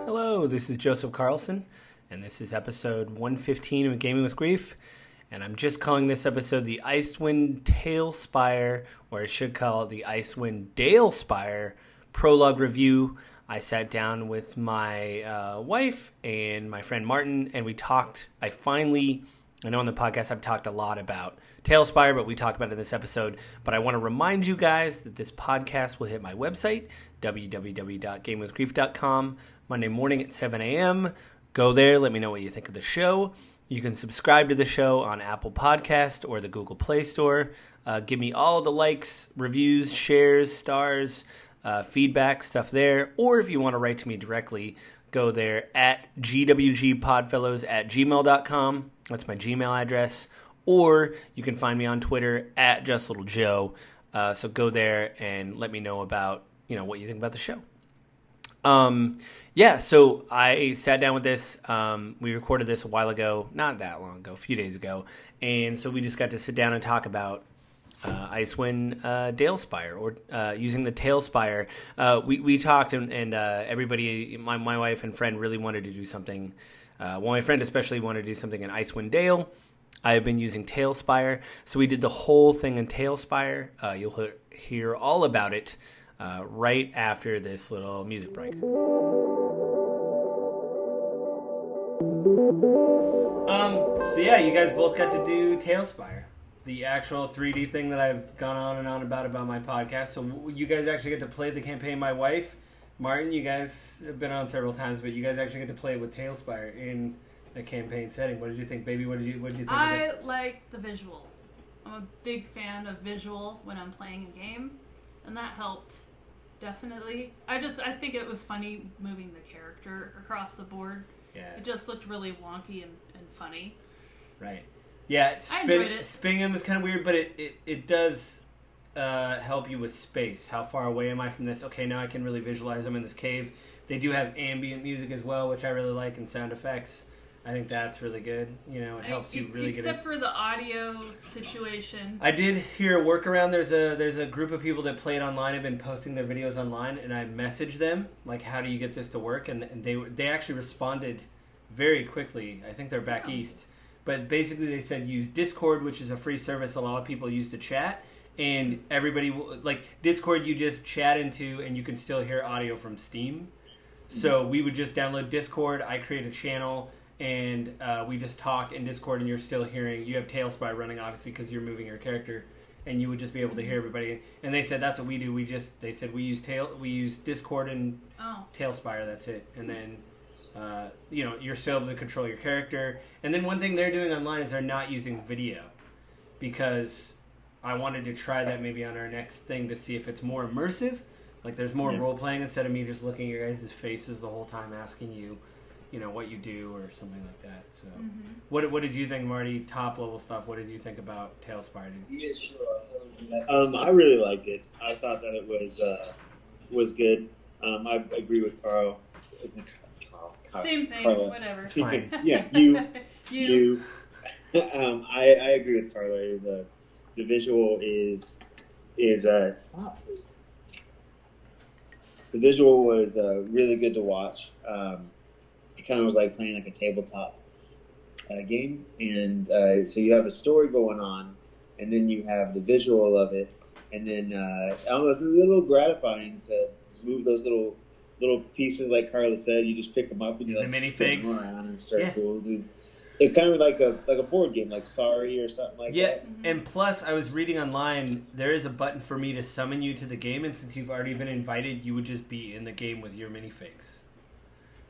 Hello, this is Joseph Carlson, and this is episode 115 of Gaming with Grief, and I'm just calling this episode the Icewind Talespire, or I should call it the Icewind Dalespire prologue review. I sat down with my wife and my friend Martin, and we talked. I know on the podcast I've talked a lot about Talespire, but we talked about it in this episode. But I want to remind you guys that this podcast will hit my website, www.gamewithgrief.com, Monday morning at 7 a.m. Go there, let me know what you think of the show. You can subscribe to the show on Apple Podcast or the Google Play Store. Give me all the likes, reviews, shares, stars, feedback, stuff there. Or if you want to write to me directly, go there at gwgpodfellows@gmail.com. That's my Gmail address. Or you can find me on Twitter at JustLittleJoe. So go there and let me know about what you think about the show. So I sat down with this. We recorded this a while ago, not that long ago, a few days ago. And so we just got to sit down and talk about Icewind Dalespire, or using the Talespire. We talked, and everybody, my wife and friend really wanted to do something. My friend especially wanted to do something in Icewind Dale. I have been using Talespire. So we did the whole thing in Talespire. You'll hear all about it right after this little music break. You guys both got to do Talespire, the actual 3D thing that I've gone on and on about my podcast. So you guys actually get to play the campaign. My wife, Martin, you guys have been on several times, but you guys actually get to play with Talespire in a campaign setting. What did you think, baby? What did you think? I like the visual. I'm a big fan of visual when I'm playing a game, and that helped. Definitely. I think it was funny moving the character across the board. Yeah. It just looked really wonky and funny. Right. Yeah, I enjoyed it. Spinning him is kind of weird, but it does help you with space. How far away am I from this? Okay, now I can really visualize them in this cave. They do have ambient music as well, which I really like, and sound effects. I think that's really good. It helps you really get it. Except for the audio situation. I did hear a workaround. There's a group of people that play it online, have been posting their videos online, and I messaged them, like, how do you get this to work? And they actually responded very quickly. I think they're back east. But basically they said use Discord, which is a free service a lot of people use to chat. And everybody, Discord you just chat into, and you can still hear audio from Steam. So we would just download Discord. I create a channel. And we just talk in Discord, and you're still hearing. You have Talespire running, obviously, because you're moving your character, and you would just be able to hear everybody. And they said that's what we do. They said we use Discord and Talespire. That's it. And then you're still able to control your character. And then one thing they're doing online is they're not using video, because I wanted to try that maybe on our next thing to see if it's more immersive. Like there's more role playing instead of me just looking at your guys' faces the whole time asking you. What you do or something like that. So, What did you think, Marty? Top level stuff. What did you think about Talespire? Yeah, sure. I really liked it. I thought that it was good. I agree with Carl. Same thing. Carla. Whatever. It's fine. Yeah, you. I agree with Carla. The visual is stop, please. The visual was really good to watch. Kind of was like playing like a tabletop game, and so you have a story going on, and then you have the visual of it, and then I don't know, it's a little gratifying to move those little pieces, like Carla said. You just pick them up and you like spin them around in circles. Yeah. It's kind of like a board game, like Sorry or something like that. Yeah, and plus I was reading online, there is a button for me to summon you to the game, and since you've already been invited, you would just be in the game with your minifigs.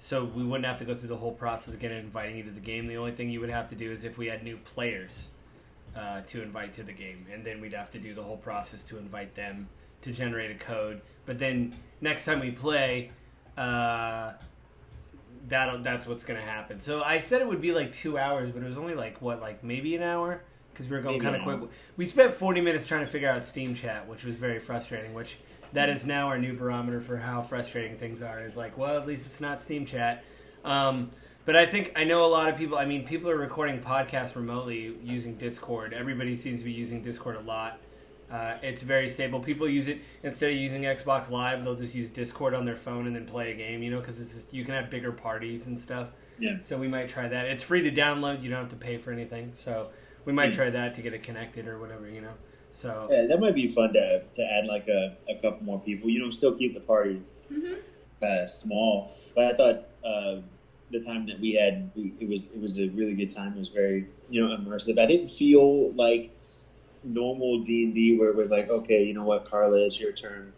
So we wouldn't have to go through the whole process again of inviting you to the game. The only thing you would have to do is if we had new players to invite to the game. And then we'd have to do the whole process to invite them to generate a code. But then next time we play, that's what's going to happen. So I said it would be like 2 hours, but it was only maybe an hour? Because we were going kind of quick. We spent 40 minutes trying to figure out Steam Chat, which was very frustrating, which... That is now our new barometer for how frustrating things are. It's like, well, at least it's not Steam Chat. But I know a lot of people, people are recording podcasts remotely using Discord. Everybody seems to be using Discord a lot. It's very stable. People use it instead of using Xbox Live, they'll just use Discord on their phone and then play a game, because it's just you can have bigger parties and stuff. Yeah. So we might try that. It's free to download. You don't have to pay for anything. So we might try that to get it connected or whatever, So yeah, that might be fun to add like a couple more people. Still keep the party small. But I thought the time that we had, it was a really good time. It was very immersive. I didn't feel like normal D&D where it was like, okay, you know what, Carla, it's your turn,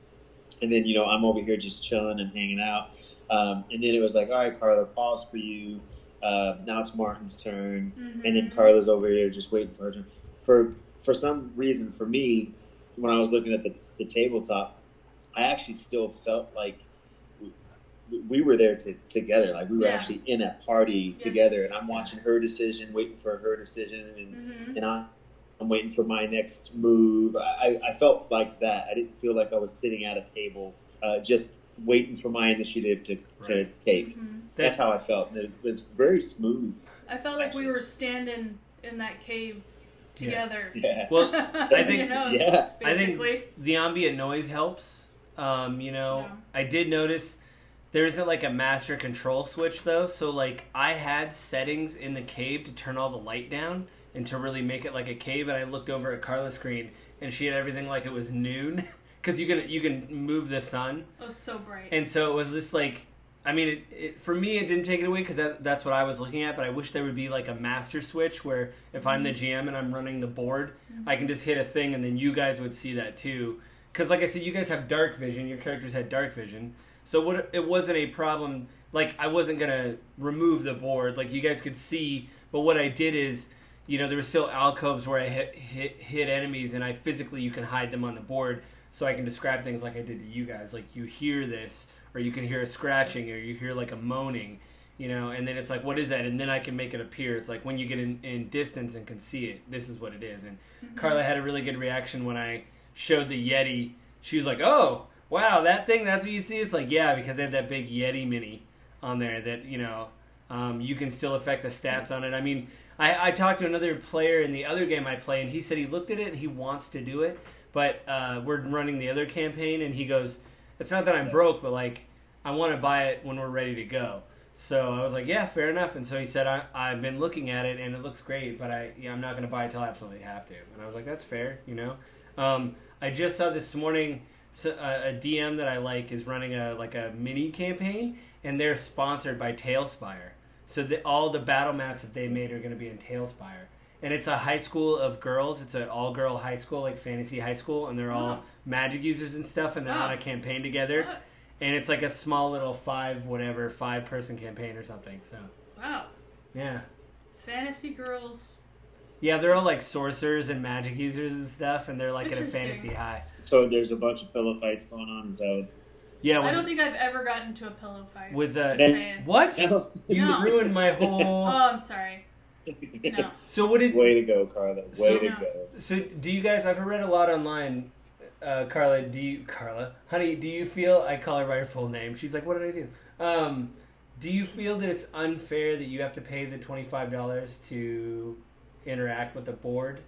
and then I'm over here just chilling and hanging out. And then it was like, all right, Carla, pause for you. Now it's Martin's turn, and then Carla's over here just waiting for her turn. For some reason, for me, when I was looking at the tabletop, I actually still felt like we were there together. Like we were actually in a party together, and I'm watching her decision, waiting for her decision, and I'm waiting for my next move. I felt like that. I didn't feel like I was sitting at a table, just waiting for my initiative to take. That's how I felt. And it was very smooth. I felt like we were standing in that cave together. Yeah. Well, I think basically. I think the ambient noise helps. I did notice there isn't like a master control switch though. So like I had settings in the cave to turn all the light down and to really make it like a cave. And I looked over at Carla's screen and she had everything like it was noon. Because you can move the sun. It was so bright. And so it was just like, I mean, for me, it didn't take it away because that's what I was looking at. But I wish there would be like a master switch where if I'm the GM and I'm running the board, I can just hit a thing and then you guys would see that too. Because like I said, you guys have dark vision. Your characters had dark vision. So it wasn't a problem. Like I wasn't going to remove the board. Like you guys could see. But what I did is, there were still alcoves where I hit enemies and you can hide them on the board. So I can describe things like I did to you guys. Like you hear this, or you can hear a scratching, or you hear like a moaning, and then it's like, what is that? And then I can make it appear. It's like when you get in distance and can see it, this is what it is. And Carla had a really good reaction when I showed the Yeti. She was like, oh, wow, that thing, that's what you see? It's like, yeah, because they had that big Yeti mini on there that, you can still affect the stats on it. I mean, I talked to another player in the other game I play, and he said he looked at it and he wants to do it. But we're running the other campaign, and he goes, it's not that I'm broke, but, like, I want to buy it when we're ready to go. So I was like, yeah, fair enough. And so he said, I've been looking at it, and it looks great, but I'm not going to buy it until I absolutely have to. And I was like, that's fair, I just saw this morning a DM that I like is running a mini campaign, and they're sponsored by Talespire. So all the battle mats that they made are going to be in Talespire. And it's a high school of girls. It's an all-girl high school, like fantasy high school, and they're all magic users and stuff, and they're on a campaign together. And it's like a small little 5-person campaign or something. So. Wow. Yeah. Fantasy girls. Yeah, they're all like sorcerers and magic users and stuff, and they're like at a fantasy high. So there's a bunch of pillow fights going on. So. Yeah. I don't think I've ever gotten into a pillow fight. With what? You ruined my whole. Oh, I'm sorry. No. So what did? Way to go, Carla. Way to go. So do you guys? I've read a lot online. Carla, honey, do you feel? I call her by her full name. She's like, what did I do? Do you feel that it's unfair that you have to pay the $25 to interact with the board?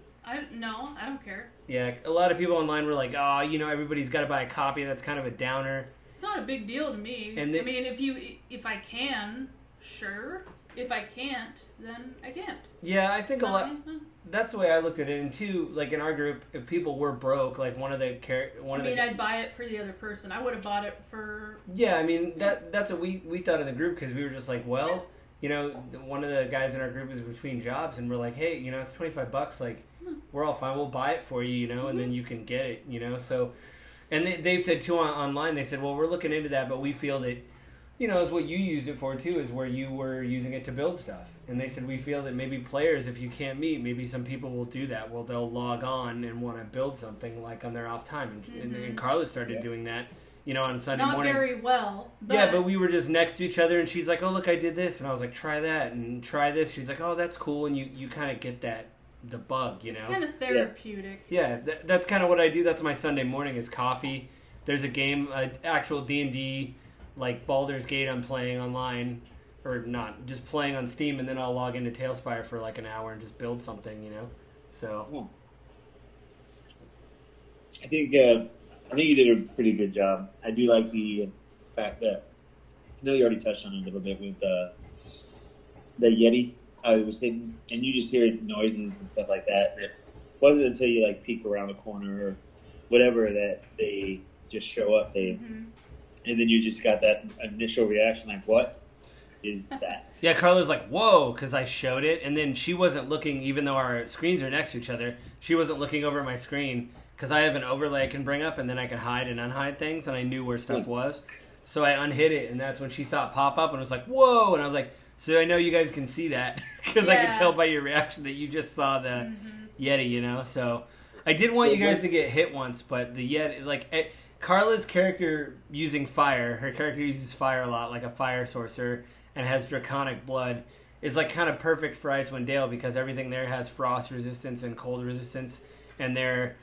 No, I don't care. Yeah, a lot of people online were like, oh, everybody's got to buy a copy. That's kind of a downer. It's not a big deal to me. I mean, if I can, sure. If I can't, then I can't. Yeah, I think that's the way I looked at it. And two, like in our group, if people were broke, like I'd buy it for the other person. I would have bought it for. Yeah, I mean that's what we thought in the group because we were just like, well, one of the guys in our group is between jobs, and we're like, hey, it's $25. Like, we're all fine. We'll buy it for you, and then you can get it, So, and they've said too online. They said, well, we're looking into that, but we feel that. Is what you used it for, too, is where you were using it to build stuff. And they said, we feel that maybe players, if you can't meet, maybe some people will do that. Well, they'll log on and want to build something, like, on their off time. And Carla started doing that, on Sunday morning. Not very well. But... Yeah, but we were just next to each other, and she's like, oh, look, I did this. And I was like, try that, and try this. She's like, oh, that's cool. And you kind of get the bug, It's kind of therapeutic. Yeah, that's kind of what I do. That's my Sunday morning is coffee. There's a game, actual D&D, like Baldur's Gate I'm playing online, or not, just playing on Steam, and then I'll log into Talespire for like an hour and just build something, So. I think you did a pretty good job. I do like the fact that I know you already touched on it a little bit with the Yeti. How it was hidden, and you just hear noises and stuff like that. It wasn't until you like peek around the corner or whatever that they just show up. And then you just got that initial reaction, like, "What is that?" Yeah, Carla's like, "Whoa," because I showed it, and then she wasn't looking. Even though our screens are next to each other, she wasn't looking over my screen because I have an overlay I can bring up, and then I can hide and unhide things, and I knew where stuff was. So I unhid it, and that's when she saw it pop up, and was like, "Whoa!" And I was like, "So I know you guys can see that because I could tell by your reaction that you just saw the Yeti, you know." So I did want you guys to get hit once, but the Yeti, like Carla's character using fire, her character uses fire a lot, like a fire sorcerer, and has draconic blood. Is like kind of perfect for Icewind Dale because everything there has frost resistance and cold resistance, and their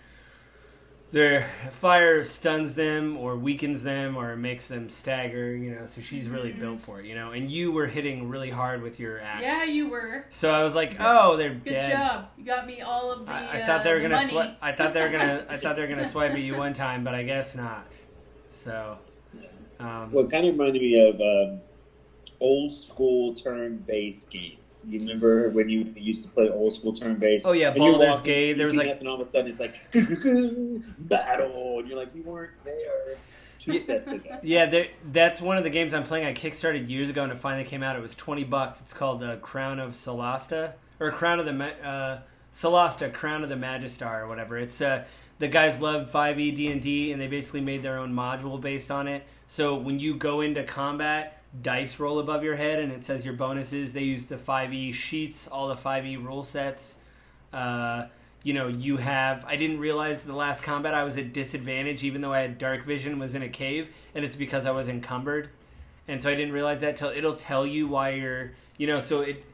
fire stuns them or weakens them or makes them stagger, you know, so she's really built for it, you know. And you were hitting really hard with your axe. Yeah, you were. So I was like, "Oh, they're Good dead." Good job. You got me all of the I thought they were gonna money. I thought they were gonna swipe at you one time, but I guess not. So Well, it kind of reminded me of old school turn-based games. You remember when you used to play old school turn-based? Oh yeah, and you're Baldur's walking, Gate. There was like nothing, all of a sudden it's like battle, and you're like, you weren't there 2 steps ago. Yeah, that's one of the games I'm playing. I kickstarted years ago, and it finally came out. It was $20. It's called Crown of Solasta, or Crown of the Solasta, Crown of the Magistar, or whatever. It's the guys loved 5e D&D, and they basically made their own module based on it. So when you go into combat, dice roll above your head, and it says your bonuses. They use the 5e sheets, all the 5e rule sets. You know, you have... I didn't realize the last combat I was at disadvantage, even though I had dark vision, was in a cave, and it's because I was encumbered. And so I didn't realize that till it'll tell you why you're... You know, so it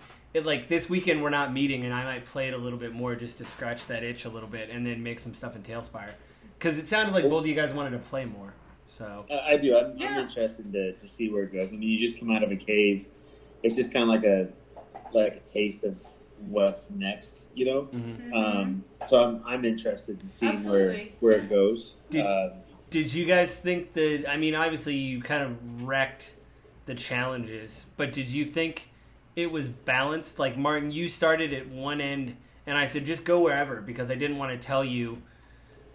like, this weekend we're not meeting, and I might play it a little bit more just to scratch that itch a little bit, and then make some stuff in Talespire. Because it sounded like both of you guys wanted to play more. So I do. I'm interested to see where it goes. I mean, you just come out of a cave. It's just kind of like a taste of what's next, you know. So I'm interested in seeing where it goes. Did you guys think that? I mean, obviously you kind of wrecked the challenges, but did you think it was balanced? Like, Martin, you started at one end, and I said just go wherever because I didn't want to tell you.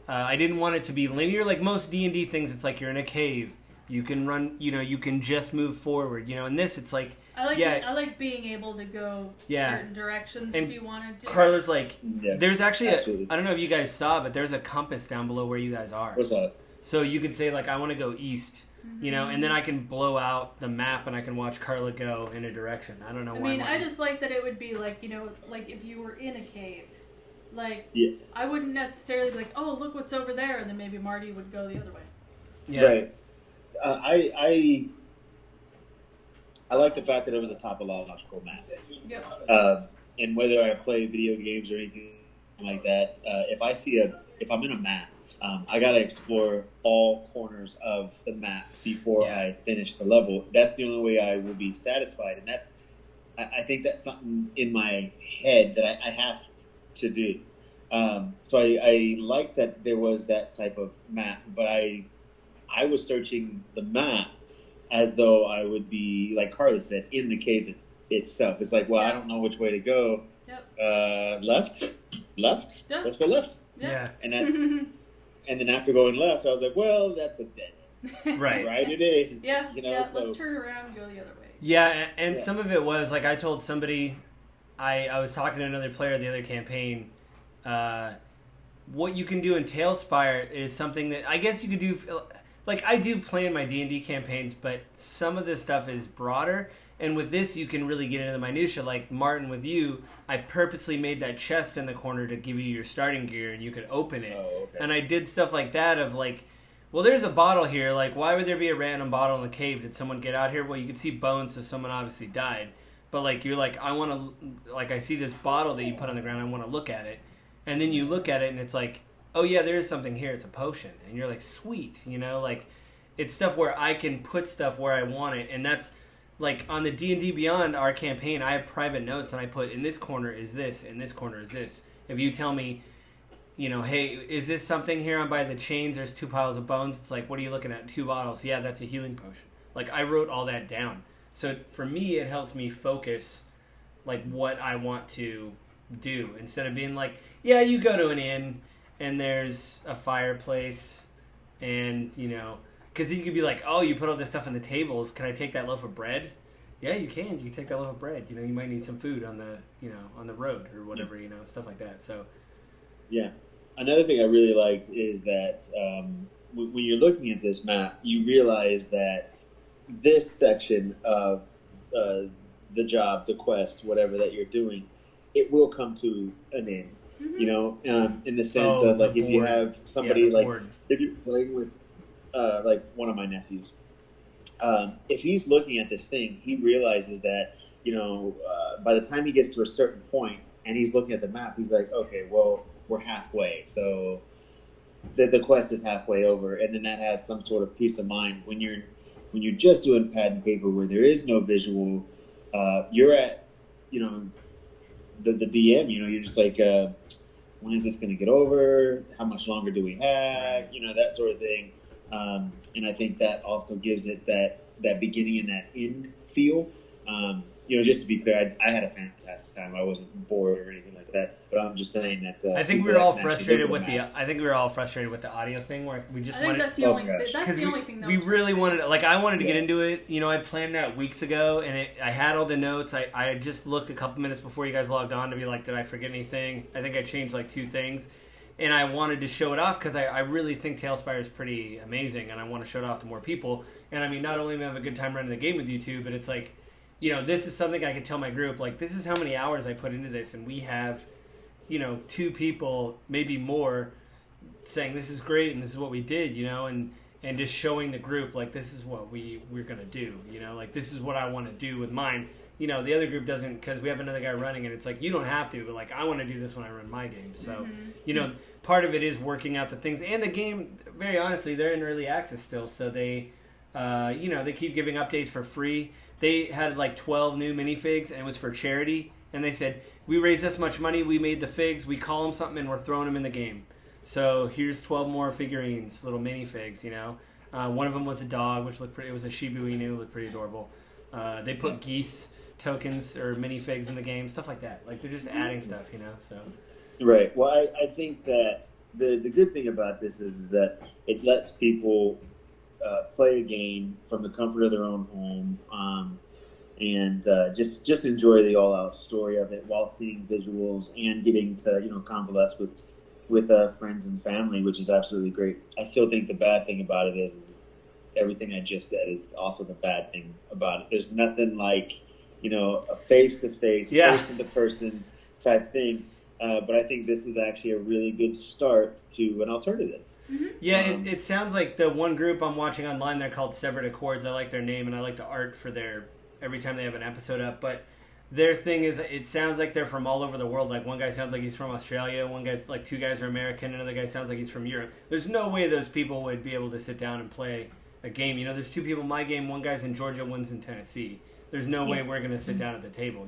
I didn't want it to be linear. Like most D&D things, it's like you're in a cave. You can run, you know, you can just move forward, you know. In this, it's like... I like being able to go certain directions and if you wanted to. Carla's like... there's actually I don't know if you guys saw, but there's a compass down below where you guys are. What's that? So you could say, like, I want to go east, you know, and then I can blow out the map and I can watch Carla go in a direction. I don't know why. I mean, I just like that it would be like, you know, like if you were in a cave. Like, I wouldn't necessarily be like, oh, look what's over there, and then maybe Marty would go the other way. Yeah. Right. I like the fact that it was a topological map. Yep. And whether I play video games or anything like that, if I'm in a map, I gotta explore all corners of the map before I finish the level. That's the only way I will be satisfied, and I think that's something in my head that I have to do. So I like that there was that type of map, but I was searching the map as though I would be, like Carla said, in the cave itself. It's like, well, I don't know which way to go. Yep. Left? Yep. Let's go left. Yeah. And that's and then after going left, I was like, well, that's a dead end. Right. Right, it is. Yeah, you know, let's turn around and go the other way. Yeah, and some of it was, like, I told somebody, I was talking to another player of the other campaign, what you can do in Talespire is something that I guess you could do, like, I do play in my D&D campaigns, but some of this stuff is broader, and with this you can really get into the minutia. Like, Martin, with you, I purposely made that chest in the corner to give you your starting gear, and you could open it. Oh, okay. And I did stuff like that of, like, well, there's a bottle here. Like, why would there be a random bottle in the cave? Did someone get out here? Well, you could see bones, so someone obviously died. But, like, you're like, I want to, like, I see this bottle that you put on the ground. I want to look at it. And then you look at it, and it's like, oh, yeah, there is something here. It's a potion. And you're like, sweet, you know? Like, it's stuff where I can put stuff where I want it. And that's, like, on the D&D Beyond, our campaign, I have private notes, and I put, in this corner is this, in this corner is this. If you tell me, hey, is this something here on by the chains? There's 2 piles of bones. It's like, what are you looking at? 2 bottles. Yeah, that's a healing potion. Like, I wrote all that down. So for me, it helps me focus, like, what I want to do. Instead of being like, yeah, you go to an inn, and there's a fireplace, and, because you could be like, oh, you put all this stuff on the tables. Can I take that loaf of bread? Yeah, you can. You can take that loaf of bread. You might need some food on the, on the road or whatever, stuff like that. So, yeah. Another thing I really liked is that when you're looking at this map, you realize that this section of the job, the quest, whatever that you're doing, it will come to an end. In the sense of like if you have somebody if you're playing with like one of my nephews, if he's looking at this thing, he realizes that by the time he gets to a certain point and he's looking at the map, he's like, okay, well, we're halfway, so the quest is halfway over, and then that has some sort of peace of mind. When you're just doing pad and paper where there is no visual, you're at the DM. You're just like, when is this going to get over? How much longer do we have? That sort of thing. And I think that also gives it that beginning and that end feel. Just to be clear, I had a fantastic time. I wasn't bored or anything like that. But I'm just saying that. I think we were all frustrated with the audio thing, where we just wanted. That's the only thing. We really wanted. Like, I wanted to get into it. I planned that weeks ago, and I had all the notes. I just looked a couple minutes before you guys logged on to be like, did I forget anything? I think I changed like 2 things. And I wanted to show it off because I really think Talespire is pretty amazing, and I want to show it off to more people. And I mean, not only am I having a good time running the game with you two, but it's like, this is something I can tell my group, like, this is how many hours I put into this, and we have, 2 people, maybe more, saying this is great and this is what we did, and just showing the group, like, this is what we're going to do, like, this is what I want to do with mine. The other group doesn't, because we have another guy running, and it's like, you don't have to, but, like, I want to do this when I run my game. So, part of it is working out the things. And the game, very honestly, they're in early access still, so they, they keep giving updates for free. They had, like, 12 new minifigs, and it was for charity. And they said, we raised this much money, we made the figs, we call them something, and we're throwing them in the game. So, here's 12 more figurines, little minifigs, One of them was a dog, which looked pretty, it was a Shiba Inu, looked pretty adorable. They put geese tokens or minifigs in the game, stuff like that. Like, they're just adding stuff, so. Right. Well, I think that the good thing about this is that it lets people play a game from the comfort of their own home, and just enjoy the all-out story of it while seeing visuals and getting to convalesce with friends and family, which is absolutely great. I still think the bad thing about it is everything I just said is also the bad thing about it. There's nothing like a face-to-face, person-to-person type thing. But I think this is actually a really good start to an alternative. Mm-hmm. Yeah, it sounds like the one group I'm watching online, they're called Severed Accords. I like their name, and I like the art for every time they have an episode up. But their thing is, it sounds like they're from all over the world. Like, one guy sounds like he's from Australia, one guy's like 2 guys are American, another guy sounds like he's from Europe. There's no way those people would be able to sit down and play a game. There's 2 people in my game, one guy's in Georgia, one's in Tennessee. There's no way we're going to sit down at the table,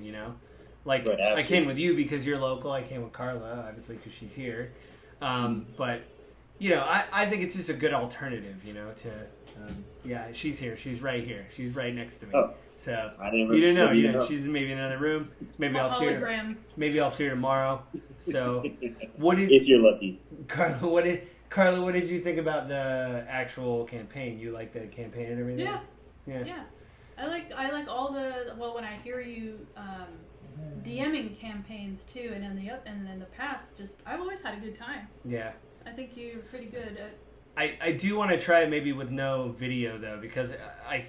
Like, right, I came with you because you're local. I came with Carla, obviously, because she's here. But, I think it's just a good alternative, she's here. She's right here. She's right next to me. Oh, so, you didn't know. She's maybe in another room. Maybe I'll see her. Maybe I'll see her tomorrow. So, if you're lucky. Carla, what did you think about the actual campaign? You like the campaign and everything? Yeah. I like all the, when I hear you DMing campaigns too, and in the past, I've always had a good time. Yeah. I think you're pretty good at. I do want to try it maybe with no video though, because I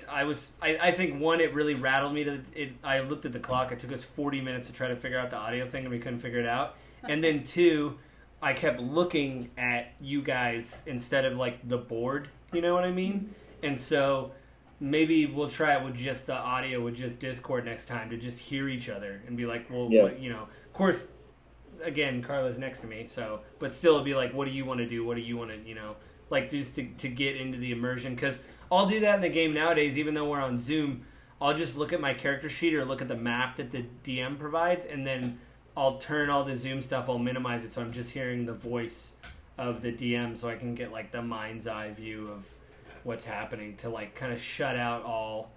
think one, it really rattled me I looked at the clock. It took us 40 minutes to try to figure out the audio thing, and we couldn't figure it out. And then 2, I kept looking at you guys instead of like the board. You know what I mean? And so maybe we'll try it with just the audio, with just Discord next time, to just hear each other and be like, well, what, of course, again, Carla's next to me, so, but still it'd be like, what do you want to do? What do you want to, like, just to get into the immersion? Because I'll do that in the game nowadays, even though we're on Zoom. I'll just look at my character sheet or look at the map that the DM provides, and then I'll turn all the Zoom stuff, I'll minimize it so I'm just hearing the voice of the DM so I can get like the mind's eye view of what's happening to like kind of shut out all,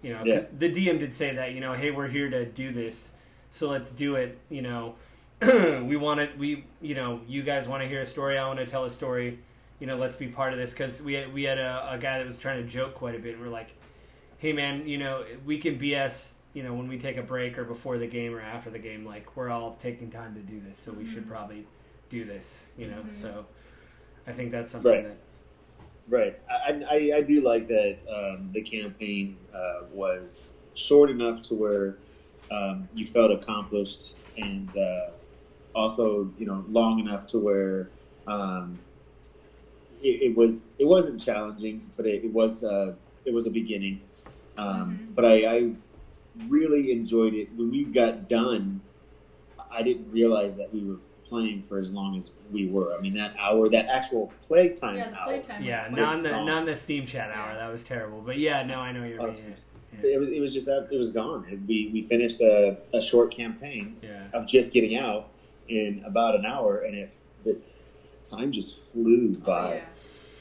you know, the DM did say that, you know, hey, we're here to do this, so let's do it, you know. You know, you guys want to hear a story, I want to tell a story, you know, let's be part of this, because we had a guy that was trying to joke quite a bit, and we're like, hey man, you know, we can BS, you know, when we take a break or before the game or after the game, like, we're all taking time to do this, so we should probably do this, you know. So I think that's something that... Right. I do like that the campaign was short enough to where you felt accomplished, and also, you know, long enough to where it wasn't challenging, but it was a beginning. But I really enjoyed it. When we got done, I didn't realize that we were playing for as long as we were. I mean, that hour, that actual playtime hour. Not the Steam chat hour. That was terrible. But yeah, no, I know you're meaning it. Yeah. It was gone. We finished a short campaign of just getting out in about an hour, and the time just flew by.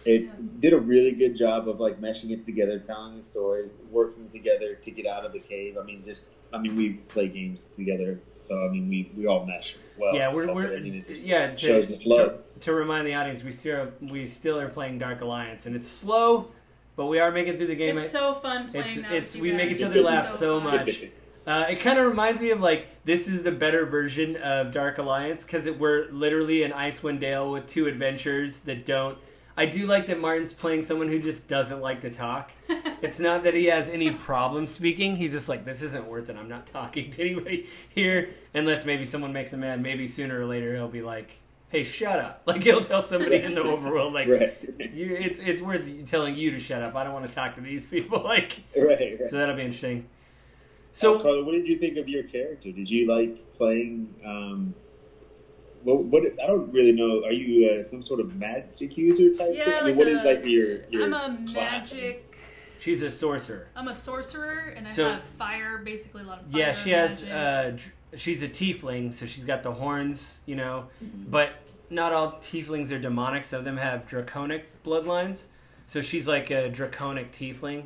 It did a really good job of like meshing it together, telling the story, working together to get out of the cave. I mean, we play games together, so I mean, we all mesh well. Yeah, shows the flow. To remind the audience, we still are playing Dark Alliance, and it's slow, but we are making it through the game. It's so fun playing now. We make each other laugh so much. It kind of reminds me of like, this is the better version of Dark Alliance, because we're literally an Icewind Dale with 2 adventures that don't. I do like that Martin's playing someone who just doesn't like to talk. It's not that he has any problem speaking. He's just like, this isn't worth it. I'm not talking to anybody here unless maybe someone makes him mad. Maybe sooner or later he'll be like, hey, shut up. Like, he'll tell somebody in the overworld, like, it's worth telling you to shut up. I don't want to talk to these people. Like, right. So that'll be interesting. So, Carla, what did you think of your character? Did you like playing... What I don't really know. Are you some sort of magic user type thing? I mean, what is like your I'm a class? magic. She's a sorcerer. I'm a sorcerer, and I have fire, basically a lot of fire. Yeah, she has. She's a tiefling, so she's got the horns, you know. Mm-hmm. But not all tieflings are demonic. Some of them have draconic bloodlines. So she's like a draconic tiefling,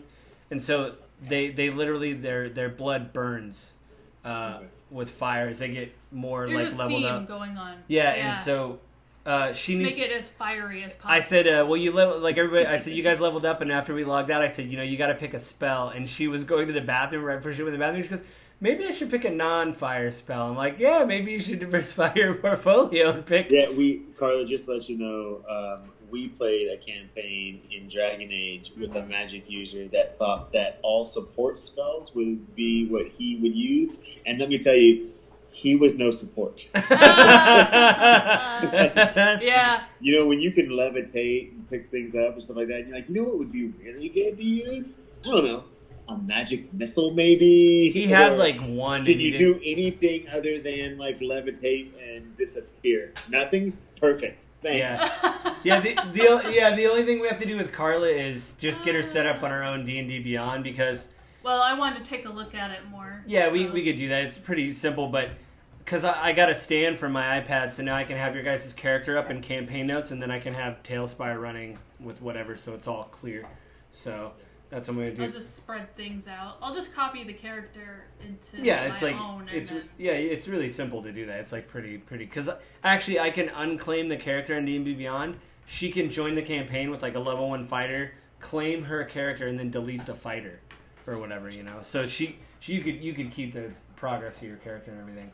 and so they literally their blood burns. With fires, they get more There's leveled up. Going on. Yeah, and so she needs make it as fiery as possible. I said, well, you like everybody. I said, you guys leveled up, and after we logged out, I said, you know, you got to pick a spell. And she was going to the bathroom right before she went to the bathroom. She goes, maybe I should pick a non-fire spell. I'm like, yeah, maybe you should diversify your portfolio and pick. Yeah, Carla, just to let you know, we played a campaign in Dragon Age with a magic user that thought that all support spells would be what he would use. And let me tell you, he was no support. Yeah. You know, when you can levitate and pick things up and stuff like that, you're like, you know what would be really good to use? I don't know. A magic missile, maybe? He had like one. Can you do anything other than like levitate and disappear? Nothing? Perfect. Thanks. Yeah. The only thing we have to do with Carla is just get her set up on her own D&D Beyond, because... Well, I wanted to take a look at it more. Yeah, so. we could do that. It's pretty simple, but... Because I got a stand from my iPad, so now I can have your guys' character up in campaign notes, and then I can have Talespire running with whatever, so it's all clear. So... That's what I'm gonna do. I'll just spread things out. I'll just copy the character into my own. It's really simple to do that. It's like pretty. Because actually, I can unclaim the character in D&D Beyond. She can join the campaign with like a level 1 fighter, claim her character, and then delete the fighter or whatever, you know. So you could keep the progress of your character and everything.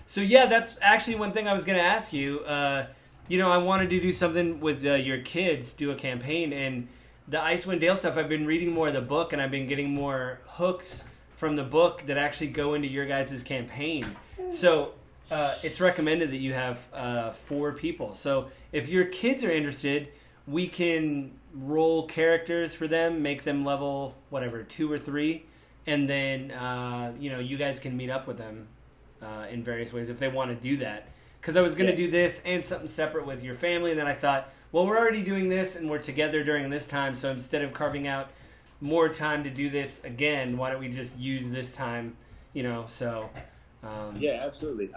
So yeah, that's actually one thing I was gonna ask you. You know, I wanted to do something with your kids, do a campaign, and the Icewind Dale stuff, I've been reading more of the book, and I've been getting more hooks from the book that actually go into your guys' campaign. So it's recommended that you have 4 people. So if your kids are interested, we can roll characters for them, make them level, 2 or 3, and then you guys can meet up with them in various ways if they want to do that. Because I was going to do this and something separate with your family, and then I thought, well, we're already doing this, and we're together during this time, so instead of carving out more time to do this again, why don't we just use this time, so Yeah, absolutely.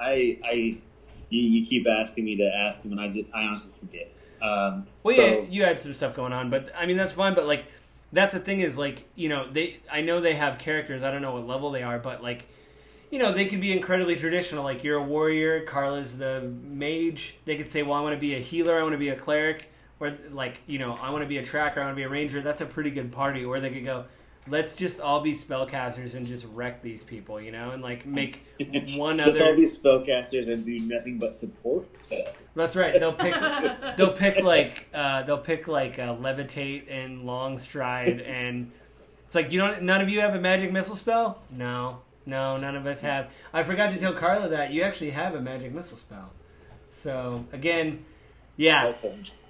You keep asking me to ask him, and I honestly forget. Well, So yeah, you had some stuff going on, but I mean that's fine. But like, that's the thing is like, I know they have characters. I don't know what level they are, but like, they could be incredibly traditional. Like you're a warrior, Carla's the mage. They could say, well, I want to be a healer, I want to be a cleric, or like, I want to be a tracker, I want to be a ranger. That's a pretty good party. Or they could go, let's just all be spellcasters and just wreck these people, and like make one let's other. all be spellcasters and do nothing but support spells. That's right. They'll pick like levitate and long stride, and it's like none of you have a magic missile spell. No, none of us have. I forgot to tell Carla that you actually have a magic missile spell. So again, yeah.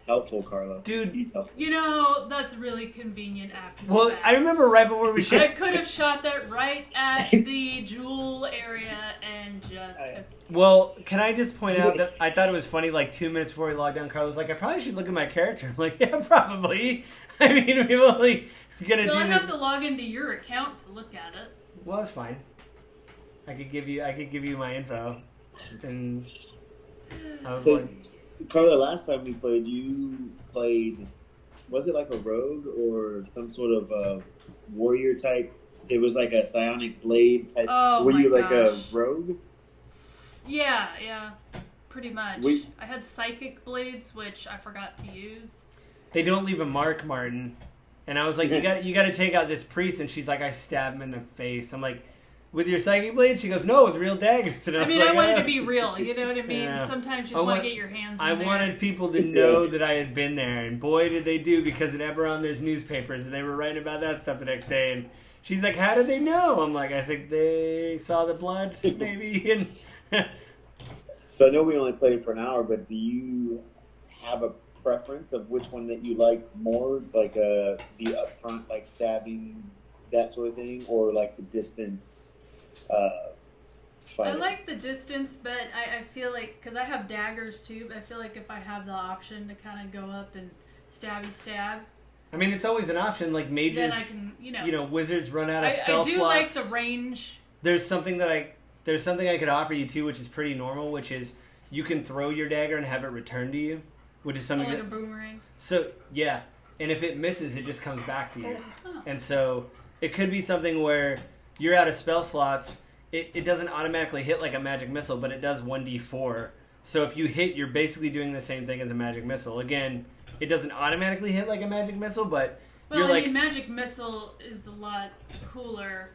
Helpful, Carla. Dude. He's helpful. That's really convenient after the Well, fact. I remember right before we I could have shot that right at the jewel area and just... Well, can I just point out that I thought it was funny, like 2 minutes before we logged on, Carla was like, I probably should look at my character. I'm like, yeah, probably. I mean, we've only going to do this. I have to log into your account to look at it. Well, that's fine. I could give you my info. And I was like... Carla, last time we played, you played, was it like a rogue or some sort of warrior type? It was like a psionic blade type. Oh, were you my like a gosh. rogue? Yeah, pretty much. I had psychic blades, which I forgot to use. They don't leave a mark, Martin. And I was like, you got to take out this priest. And she's like, I stab him in the face. I'm like, with your psychic blade? She goes, no, with real daggers. And I wanted to be real. You know what I mean? Yeah. Sometimes you just want to get your hands in I there. wanted people to know that I had been there. And boy, did they do, because in Eberron there's newspapers. And they were writing about that stuff the next day. And she's like, how did they know? I'm like, I think they saw the blood, maybe. And So I know we only played for an hour, but do you have a preference of which one that you like more? Like the upfront, like stabbing, that sort of thing? Or like the distance? I like the distance, but I feel like, because I have daggers too, but I feel like if I have the option to kind of go up and stab, I mean, it's always an option. Like mages, then I can, wizards run out of spell slots. I do like the range. There's something I could offer you too, which is pretty normal, which is you can throw your dagger and have it returned to you, which is something like a boomerang. So yeah, and if it misses, it just comes back to you. Oh. And so it could be something where you're out of spell slots. It doesn't automatically hit like a magic missile, but it does 1d4. So if you hit, you're basically doing the same thing as a magic missile. Again, it doesn't automatically hit like a magic missile, but magic missile is a lot cooler.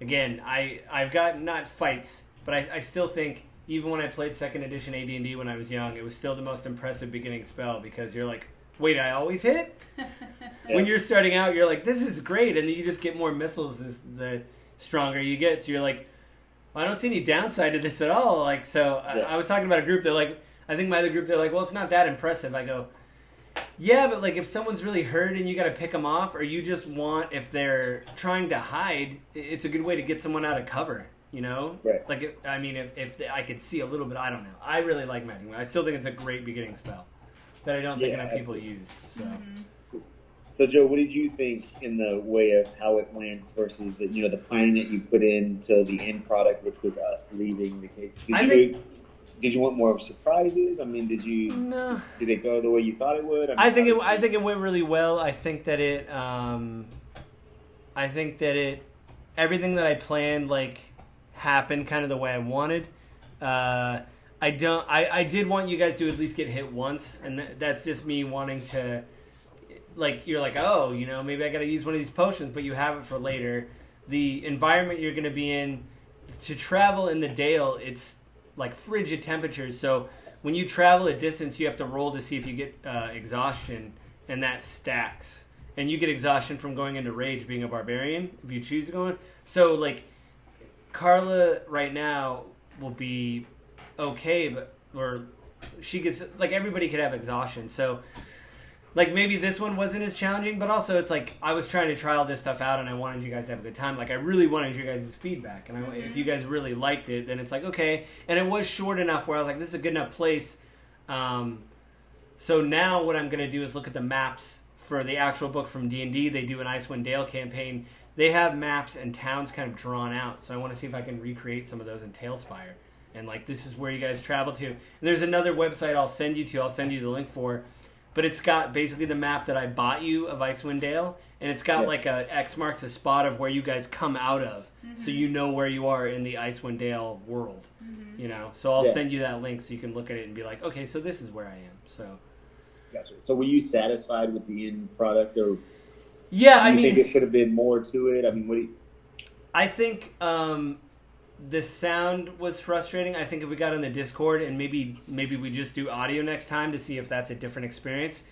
Again, I've got not fights, but I still think even when I played 2nd edition AD&D when I was young, it was still the most impressive beginning spell, because you're like, wait, I always hit? When you're starting out, you're like, this is great, and then you just get more missiles as the stronger you get, so you're like, I don't see any downside to this at all. Like, so I was talking about a group, they're like, I think my other group, they're like, well, it's not that impressive. I go, yeah, but like if someone's really hurt and you got to pick them off, or you just want, if they're trying to hide, it's a good way to get someone out of cover, Right. Like, if I could see a little bit, I don't know. I really like magic. I still think it's a great beginning spell that I don't think enough people use. So. Mm-hmm. So, Joe, what did you think in the way of how it went versus the planning that you put into the end product, which was us leaving the cave? Did you want more surprises? I mean, did it go the way you thought it would? I think it went really well. I think that everything that I planned happened kind of the way I wanted. I did want you guys to at least get hit once, and that's just me wanting to. You're like, oh, maybe I got to use one of these potions, but you have it for later. The environment you're going to be in, to travel in the Dale, it's like frigid temperatures. So when you travel a distance, you have to roll to see if you get exhaustion, and that stacks. And you get exhaustion from going into rage, being a barbarian, if you choose to go in. So, Carla right now will be okay, or she gets, everybody could have exhaustion. So... maybe this one wasn't as challenging, but also it's I was trying to try all this stuff out, and I wanted you guys to have a good time. I really wanted you guys' feedback, and if you guys really liked it, then it's okay. And it was short enough where I was like, this is a good enough place. So now what I'm going to do is look at the maps for the actual book from D&D. They do an Icewind Dale campaign. they have maps and towns kind of drawn out. So I want to see if I can recreate some of those in Talespire. And like, this is where you guys travel to. And there's another website I'll send you to. I'll send you the link for. But it's got basically the map that I bought you of Icewind Dale. And it's got like a X marks a spot of where you guys come out of. So you know where you are in the Icewind Dale world. You know? So I'll send you that link so you can look at it and be like, okay, so this is where I am. So. Gotcha. So were you satisfied with the end product, or yeah, do you think it should have been more to it? I mean, what do you... I think the sound was frustrating. I think if we got on the Discord and maybe we just do audio next time to see if that's a different experience,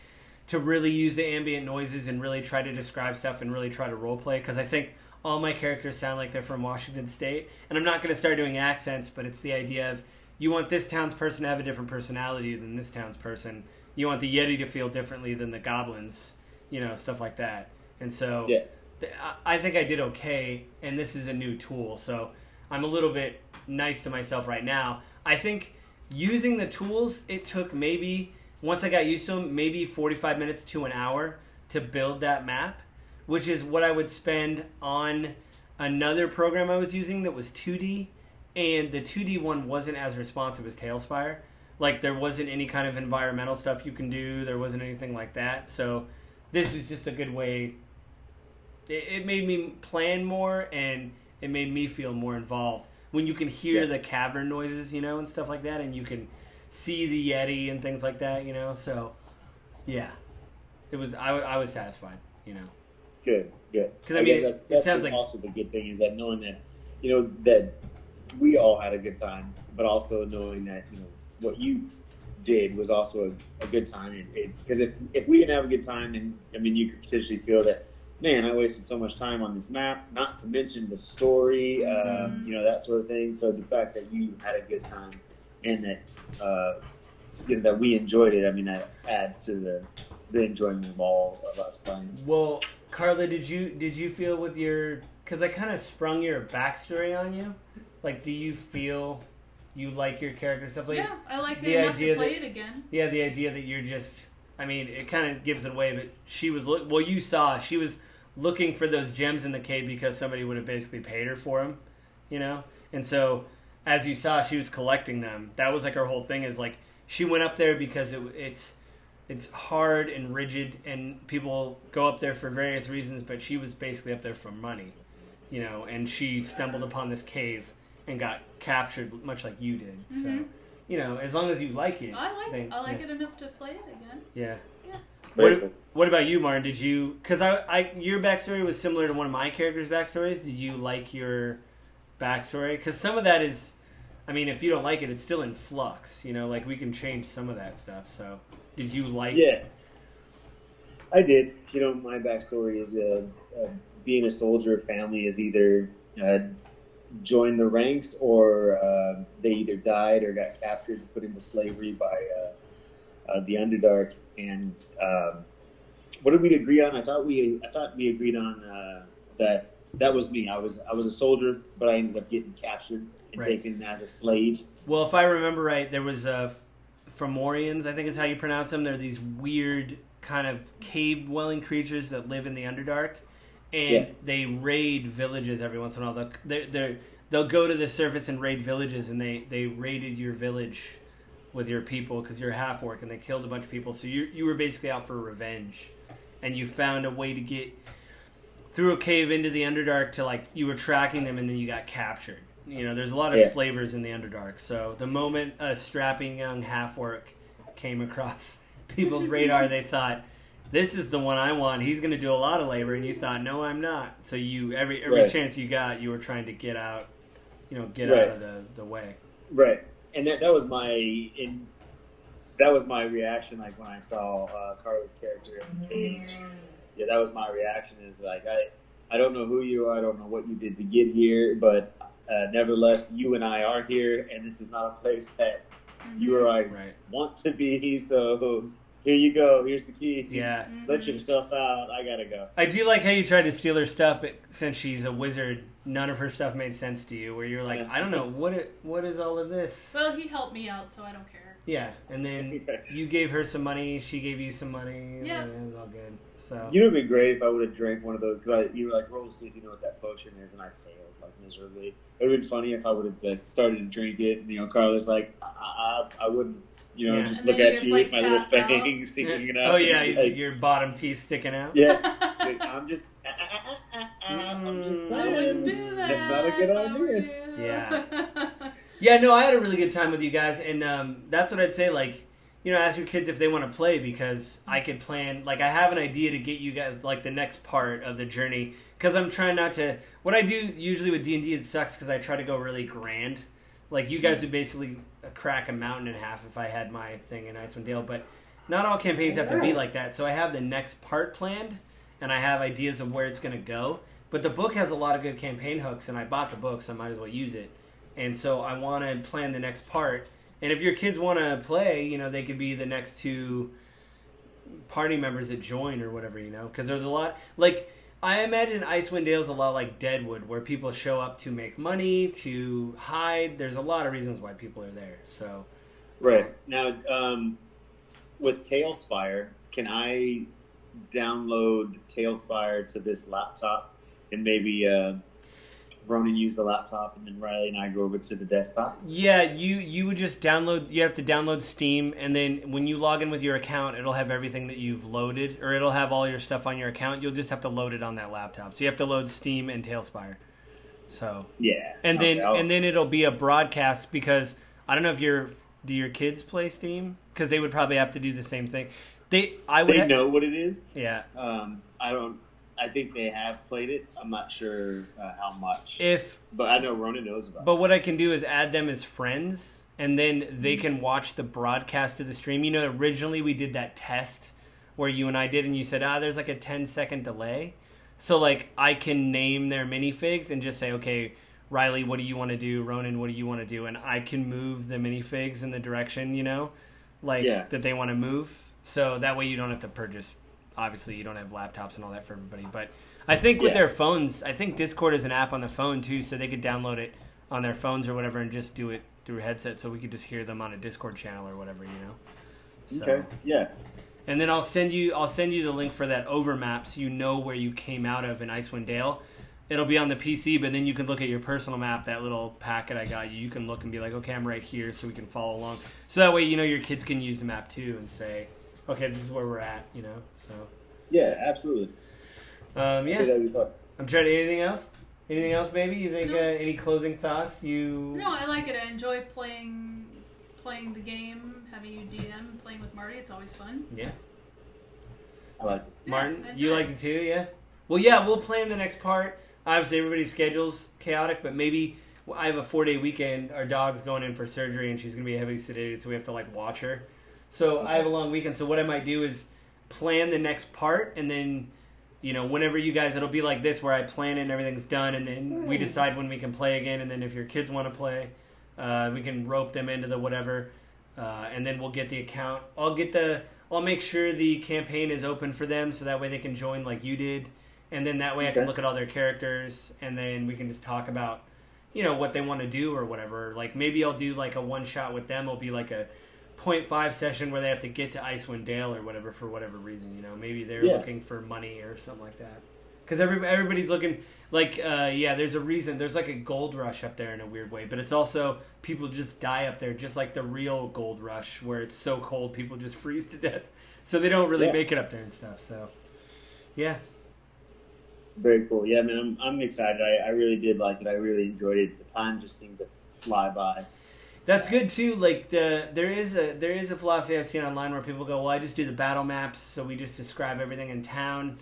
to really use the ambient noises and really try to describe stuff and really try to role play, because I think all my characters sound like they're from Washington State, and I'm not going to start doing accents, but it's the idea of you want this town's person to have a different personality than this town's person. You want the Yeti to feel differently than the goblins, you know, stuff like that. And so I think I did okay, and this is a new tool, so I'm a little bit nice to myself right now. I think using the tools, it took maybe, once I got used to them, maybe 45 minutes to an hour to build that map, which is what I would spend on another program I was using that was 2D, and the 2D one wasn't as responsive as Talespire. Like, there wasn't any kind of environmental stuff you can do. There wasn't anything like that. So this was just a good way. It made me plan more, and it made me feel more involved. When you can hear the cavern noises, you know, and stuff like that, and you can see the Yeti and things like that, you know. So, yeah. It was. I was satisfied, you know. Good. Because, I mean, that's it sounds like... also the good thing is that knowing that, you know, that we all had a good time, but also knowing that, you know, what you did was also a good time. Because if we didn't have a good time, then, I mean, you could potentially feel that, man, I wasted so much time on this map, not to mention the story, you know, that sort of thing. So the fact that you had a good time and that, you know, that we enjoyed it, I mean, that adds to the enjoyment of all of us playing. Well, Carla, did you feel with your... Because I kind of sprung your backstory on you. Like, do you feel... You like your character stuff? Like, yeah, I like it enough to play it again. Yeah, the idea that you're just... I mean, it kind of gives it away, but she was... Well, you saw. She was looking for those gems in the cave because somebody would have basically paid her for them, you know? And so, as you saw, she was collecting them. That was like her whole thing, is like, she went up there because it's hard and rigid, and people go up there for various reasons, but she was basically up there for money, you know? And she stumbled upon this cave and got captured, much like you did. So, you know, as long as you like it. I like it enough to play it again. Yeah. Yeah. What about you, Martin? Did you... Because your backstory was similar to one of my characters' backstories. Did you like your backstory? Because some of that is... I mean, if you don't like it, it's still in flux. You know, like, we can change some of that stuff. So, did you like... Yeah. I did. You know, my backstory is being a soldier. Family is either... joined the ranks, or they either died or got captured and put into slavery by the Underdark. And what did we agree on? I thought we agreed on that was me. I was a soldier, but I ended up getting captured and taken as a slave. Well, if I remember right, there was Fomorians, I think is how you pronounce them. They're these weird kind of cave-dwelling creatures that live in the Underdark. And they raid villages every once in a while. They'll go to the surface and raid villages, and they raided your village with your people because you're half-orc, and they killed a bunch of people. So you were basically out for revenge, and you found a way to get through a cave into the Underdark to, like, you were tracking them, and then you got captured. You know, there's a lot of slavers in the Underdark. So the moment a strapping young half-orc came across people's radar, they thought, this is the one I want. He's going to do a lot of labor. And you thought, no, I'm not. So you every chance you got, you were trying to get out, you know, out of the way. Right. And that was my reaction. Like, when I saw Carla's character in the cage, that was my reaction. Is like, I don't know who you are. I don't know what you did to get here, but nevertheless, you and I are here, and this is not a place that you or I want to be. So. Here you go. Here's the key. Yeah. Let yourself out. I gotta go. I do like how you tried to steal her stuff, but since she's a wizard, none of her stuff made sense to you. Where you're like, I don't know what is all of this. Well, he helped me out, so I don't care. Yeah, and then you gave her some money, she gave you some money. Yeah. It was all good. So You know, it'd be great if I would have drank one of those, because you were like, roll to see if you know what that potion is, and I failed, like, miserably. It would have been funny if I would have started to drink it, and, Carla's like, I wouldn't, Yeah. just And look then you at just, you like, with my little pass out. fangs sticking out. Oh yeah, and, like, your bottom teeth sticking out. yeah. Like, I'm just I wouldn't do saying, that. it's not a good if I were idea. you. Yeah. Yeah, no, I had a really good time with you guys, and that's what I'd say. Like, ask your kids if they want to play, because I could plan. Like, I have an idea to get you guys like the next part of the journey, because I'm trying not to. What I do usually with D&D, it sucks because I try to go really grand. Like, you guys would basically crack a mountain in half if I had my thing in Icewind Dale, but not all campaigns have to be like that. So I have the next part planned, and I have ideas of where it's going to go. But the book has a lot of good campaign hooks, and I bought the book, so I might as well use it. And so I want to plan the next part. And if your kids want to play, they could be the next two party members that join or whatever, because there's a lot. Like, I imagine Icewind Dale's a lot like Deadwood, where people show up to make money, to hide. There's a lot of reasons why people are there. So, Right. Now, with Talespire, can I download Talespire to this laptop, and maybe Ronan use the laptop, and then Riley and I go over to the desktop? Yeah, you would just download. You have to download Steam, and then when you log in with your account, it'll have everything that you've loaded, or it'll have all your stuff on your account. You'll just have to load it on that laptop. So you have to load Steam and Talespire. So Yeah. and then Okay, it'll be a broadcast, because I don't know if do your kids play Steam, because they would probably have to do the same thing. They know what it is. Yeah. I think they have played it. I'm not sure how much. But I know Ronan knows about it. But what I can do is add them as friends, and then they can watch the broadcast of the stream. Originally we did that test where you and I did, and you said, there's like a 10-second delay. So, like, I can name their minifigs and just say, okay, Riley, what do you want to do? Ronan, what do you want to do? And I can move the minifigs in the direction, that they want to move. So that way you don't have to purchase. Obviously, you don't have laptops and all that for everybody. But I think with their phones, I think Discord is an app on the phone, too, so they could download it on their phones or whatever and just do it through a headset, so we could just hear them on a Discord channel or whatever, So. Okay, yeah. And then I'll send you the link for that overmap, so you know where you came out of in Icewind Dale. It'll be on the PC, but then you can look at your personal map, that little packet I got you. You can look and be like, okay, I'm right here, so we can follow along. So that way, your kids can use the map, too, and say, okay, this is where we're at, so. Yeah, absolutely. Yeah. Okay, that'd be fun. I'm trying to, anything else? Anything else, maybe? You think, No. any closing thoughts? No, I like it. I enjoy playing the game, having you DM, playing with Marty. It's always fun. Yeah. I like it. Yeah, Martin, I you enjoy like it too, yeah? Well, yeah, we'll plan the next part. Obviously, everybody's schedule's chaotic, but maybe I have a 4-day weekend. Our dog's going in for surgery, and she's going to be heavily sedated, so we have to, watch her. So I have a long weekend, so what I might do is plan the next part, and then, whenever you guys, it'll be like this, where I plan it and everything's done, and then we decide when we can play again, and then if your kids want to play, we can rope them into the whatever, and then we'll get the account. I'll make sure the campaign is open for them, so that way they can join like you did, and then that way I can look at all their characters, and then we can just talk about, what they want to do or whatever. Like, maybe I'll do like a one-shot with them. It'll be like a 0.5 session where they have to get to Icewind Dale or whatever for whatever reason. Maybe they're looking for money or something like that. Because everybody's looking there's a reason. There's like a gold rush up there in a weird way, but it's also people just die up there, just like the real gold rush where it's so cold people just freeze to death. So they don't really make it up there and stuff. So, yeah. Very cool. Yeah, man, I'm excited. I really did like it. I really enjoyed it. The time just seemed to fly by. That's good too. Like there is a philosophy I've seen online where people go, well, I just do the battle maps, so we just describe everything in town,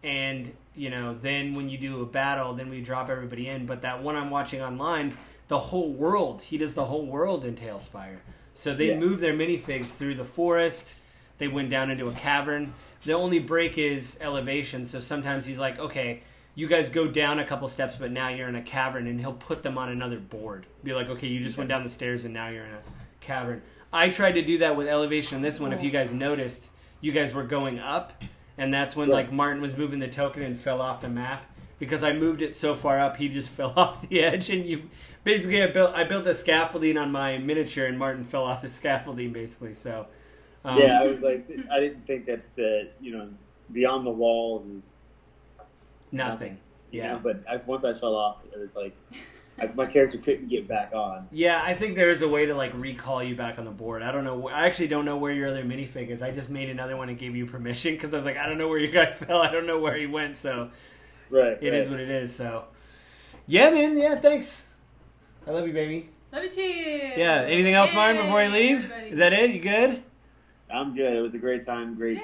and then when you do a battle, then we drop everybody in. But that one I'm watching online, the whole world, he does the whole world in Talespire. So they move their minifigs through the forest. They went down into a cavern. The only break is elevation. So sometimes he's like, okay, you guys go down a couple steps, but now you're in a cavern, and he'll put them on another board. Be like, okay, you just went down the stairs, and now you're in a cavern. I tried to do that with elevation in this one. If you guys noticed, you guys were going up, and that's when like Martin was moving the token and fell off the map because I moved it so far up, he just fell off the edge, and I built a scaffolding on my miniature, and Martin fell off the scaffolding basically. So yeah, I was like, I didn't think that beyond the walls is nothing. Yeah, but once I fell off, it was like my character couldn't get back on. Yeah, I think there is a way to like recall you back on the board. I don't know. I actually don't know where your other minifig is. I just made another one and gave you permission because I was like, I don't know where your guy fell. I don't know where he went. So it is what it is. So yeah, man. Yeah, thanks. I love you, baby. Love you too. Yeah. Anything else, Martin, before you leave? Everybody. Is that it? You good? I'm good. It was a great time. Great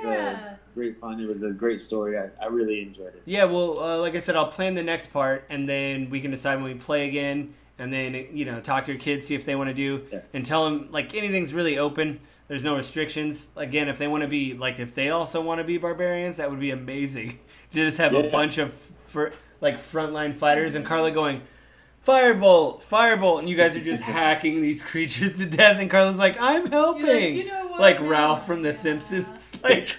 fun. It was a great story. I really enjoyed it. Yeah, well, like I said, I'll plan the next part, and then we can decide when we play again, and then, talk to your kids, see if they want to do, and tell them, like, anything's really open. There's no restrictions. Again, if they want to be, like, if they also want to be barbarians, that would be amazing. Just have a bunch of, frontline fighters, and Carla going, Firebolt, Firebolt, and you guys are just hacking these creatures to death, and Carla's like, I'm helping. Like, you know what? Like Ralph from The Simpsons. Like,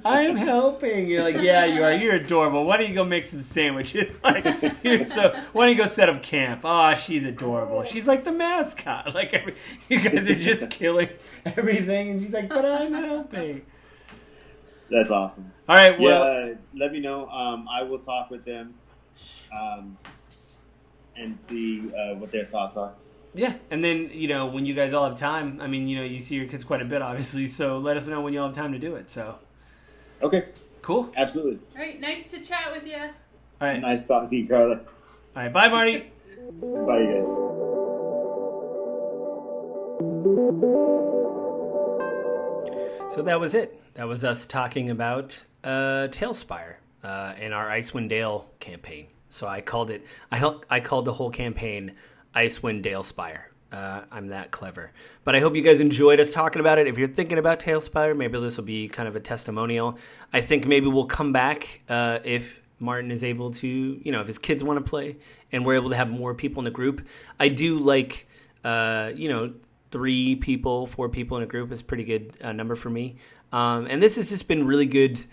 I'm helping. You're like, yeah, you are. You're adorable. Why don't you go make some sandwiches? Like, why don't you go set up camp? Oh, she's adorable. She's like the mascot. Like, you guys are just killing everything, and she's like, but I'm helping. That's awesome. All right, well. Let me know. I will talk with them. And see what their thoughts are. Yeah, and then, when you guys all have time, I mean, you see your kids quite a bit, obviously, so let us know when you all have time to do it, so. Okay. Cool. Absolutely. All right, nice to chat with you. All right. Nice talking to you, Carla. All right, bye, Marty. Bye, you guys. So that was it. That was us talking about Talespire and our Icewind Dale campaign. So I called the whole campaign Icewind Talespire. I'm that clever. But I hope you guys enjoyed us talking about it. If you're thinking about Talespire, maybe this will be kind of a testimonial. I think maybe we'll come back if Martin is able to, if his kids want to play and we're able to have more people in the group. I do like, 3 people, 4 people in a group is a pretty good number for me. And this has just been really good,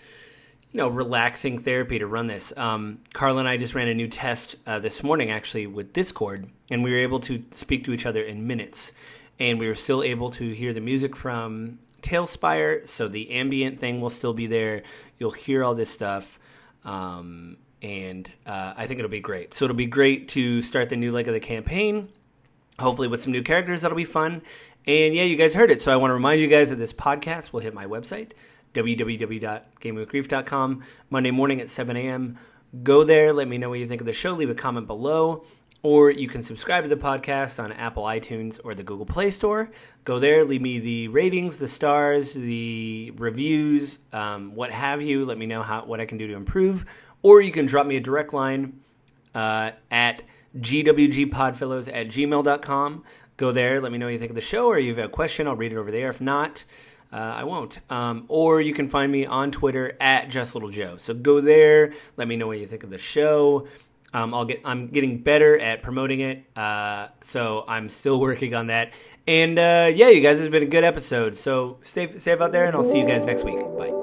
relaxing therapy to run this. Carla and I just ran a new test this morning, actually, with Discord, and we were able to speak to each other in minutes. And we were still able to hear the music from Talespire, so the ambient thing will still be there. You'll hear all this stuff, and I think it'll be great. So it'll be great to start the new leg of the campaign, hopefully with some new characters. That'll be fun. And yeah, you guys heard it. So I want to remind you guys that this podcast will hit my website, www.gamingwithgrief.com, Monday morning at 7 a.m. Go there. Let me know what you think of the show. Leave a comment below. Or you can subscribe to the podcast on Apple iTunes or the Google Play Store. Go there. Leave me the ratings, the stars, the reviews, what have you. Let me know what I can do to improve. Or you can drop me a direct line at gwgpodfellows@gmail.com. Go there. Let me know what you think of the show. Or if you have a question, I'll read it over there. If not, I won't. Or you can find me on Twitter at JustLittleJoe. So go there. Let me know what you think of the show. I'm getting better at promoting it, so I'm still working on that. And yeah, you guys, it's been a good episode. So stay safe out there, and I'll see you guys next week. Bye.